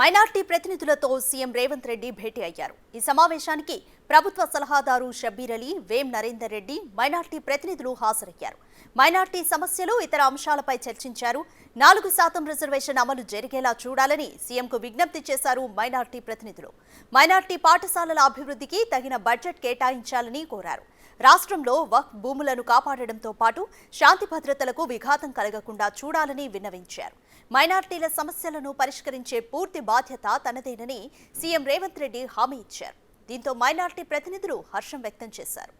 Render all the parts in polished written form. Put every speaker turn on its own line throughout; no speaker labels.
Minority ప్రతినిధులతో CM Revanth Reddy భేటీ అయ్యారు. ఈ సమావేశానికి ప్రభుత్వ సలహాదారు షబ్బీర్ అలీ, వేం నరేందర్ రెడ్డి, మైనార్టీ ప్రతినిధులు హాజరయ్యారు. మైనార్టీ సమస్యలు, ఇతర అంశాలపై చర్చించారు. 4% రిజర్వేషన్ అమలు జరిగేలా చూడాలని సీఎంకు విజ్ఞప్తి చేశారు మైనార్టీ ప్రతినిధులు. మైనార్టీ పాఠశాలల అభివృద్ధికి తగిన బడ్జెట్ కేటాయించాలని కోరారు. రాష్ట్రంలో వక్ఫ్ భూములను కాపాడడంతో పాటు శాంతి భద్రతలకు విఘాతం కలగకుండా చూడాలని విన్నవించారు. మైనార్టీల సమస్యలను పరిష్కరించే పూర్తి బాధ్యత తనదేనని సీఎం రేవంత్ రెడ్డి హామీ ఇచ్చారు. దీంతో మైనార్టీ ప్రతినిధులు హర్షం వ్యక్తం చేశారు.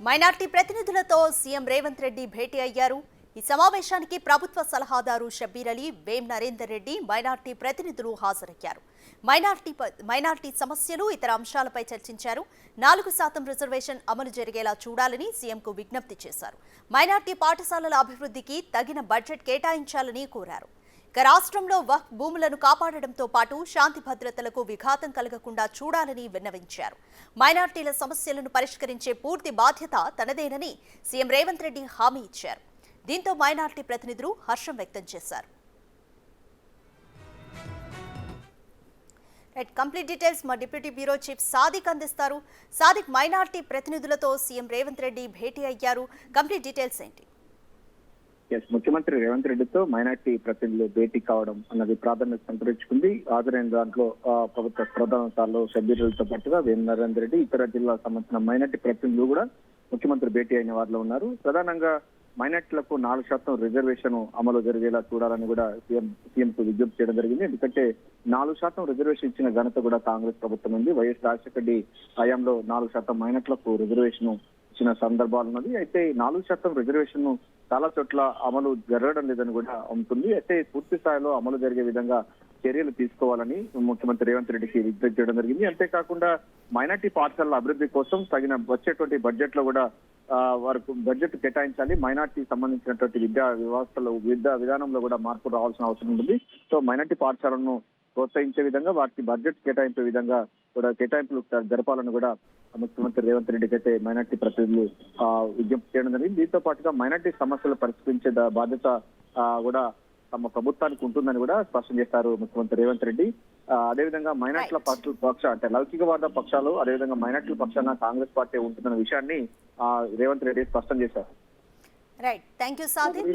మైనార్టీ ప్రతినిధులతో సీఎం రేవంత్ రెడ్డి భేటీ అయ్యారు. ఈ సమావేశానికి ప్రభుత్వ సలహాదారు షబ్బీర్ అలీ, వేం నరేందర్ రెడ్డి, మైనార్టీ ప్రతినిధులు హాజరయ్యారు. మైనార్టీ సమస్యలు, ఇతర అంశాలపై చర్చించారు. 4% రిజర్వేషన్ అమలు జరిగేలా చూడాలని సీఎంకు విజ్ఞప్తి చేశారు. మైనార్టీ పాఠశాలల అభివృద్ధికి తగిన బడ్జెట్ కేటాయించాలని కోరారు. ఇక రాష్ట్రంలో వక్ఫ్ భూములను కాపాడడంతో పాటు శాంతి భద్రతలకు విఘాతం కలగకుండా చూడాలని విన్నవించారు. మైనార్టీల సమస్యలను పరిష్కరించే పూర్తి బాధ్యత తనదేనని సీఎం రేవంత్ రెడ్డి హామీ ఇచ్చారు. దీంతో మైనార్టీ ప్రతినిధులు హర్షం వ్యక్తం చేశారు. కంప్లీట్ డీటెయిల్స్ మా డిప్యూటీ బ్యూరో చీఫ్ సాదిక్ అందిస్తారు. సాదిక్, మైనార్టీ ప్రతినిధులతో సీఎం రేవంత్ రెడ్డి భేటీ అయ్యారు. కంప్లీట్ డీటెయిల్స్ ఏంటి?
ముఖ్యమంత్రి రేవంత్ రెడ్డితో మైనార్టీ ప్రతినిధులు భేటీ కావడం అన్నది ప్రాధాన్యత సంతరించుకుంది. హాజరైన దాంట్లో ప్రభుత్వ ప్రధానతలో షబ్బీర్లతో పాటుగా వేం నరేందర్ రెడ్డి, ఇతర జిల్లాకు సంబంధించిన మైనార్టీ ప్రతినిధులు కూడా ముఖ్యమంత్రి భేటీ అయిన వారిలో ఉన్నారు. ప్రధానంగా మైనార్టీలకు 4% రిజర్వేషన్ అమలు జరిగేలా చూడాలని కూడా సీఎంకు విజ్ఞప్తి చేయడం జరిగింది. ఎందుకంటే 4% రిజర్వేషన్ ఇచ్చిన ఘనత కూడా కాంగ్రెస్ ప్రభుత్వం ఉంది. వైఎస్ రాజశేఖర రెడ్డి హయాంలో 4% మైనార్టీలకు రిజర్వేషన్ ఇచ్చిన సందర్భాలు ఉన్నది. అయితే 4% రిజర్వేషన్ చాలా చోట్ల అమలు జరగడం లేదని కూడా ఉంటుంది. అయితే పూర్తి స్థాయిలో అమలు జరిగే విధంగా చర్యలు తీసుకోవాలని ముఖ్యమంత్రి రేవంత్ రెడ్డికి విజ్ఞప్తి చేయడం జరిగింది. అంతేకాకుండా మైనార్టీ పాఠశాలల అభివృద్ధి కోసం తగిన వచ్చేటువంటి బడ్జెట్ లో కూడా వారికి బడ్జెట్ కేటాయించాలి. మైనార్టీ సంబంధించినటువంటి విద్యా విధానంలో కూడా మార్పు రావాల్సిన అవసరం ఉంటుంది. సో మైనార్టీ పాఠశాలను ప్రోత్సహించే విధంగా వారికి బడ్జెట్ కేటాయించే విధంగా కూడా కేటాయింపులు జరపాలని కూడా ముఖ్యమంత్రి రేవంత్ రెడ్డికి అయితే మైనార్టీ ప్రతినిధులు విజ్ఞప్తి చేయడం జరిగింది. దీంతో పాటుగా మైనార్టీ సమస్యలు పరిష్కరించే బాధ్యత కూడా తమ ప్రభుత్వానికి ఉంటుందని కూడా స్పష్టం చేశారు ముఖ్యమంత్రి రేవంత్ రెడ్డి. అదేవిధంగా మైనార్టీల పక్ష అంటే లౌకికవాద పక్షాలు, అదేవిధంగా మైనార్టీల పక్షాన కాంగ్రెస్ పార్టీ ఉంటుందన్న విషయాన్ని రేవంత్ రెడ్డి స్పష్టం చేశారు.
Right, thank you Sadiq.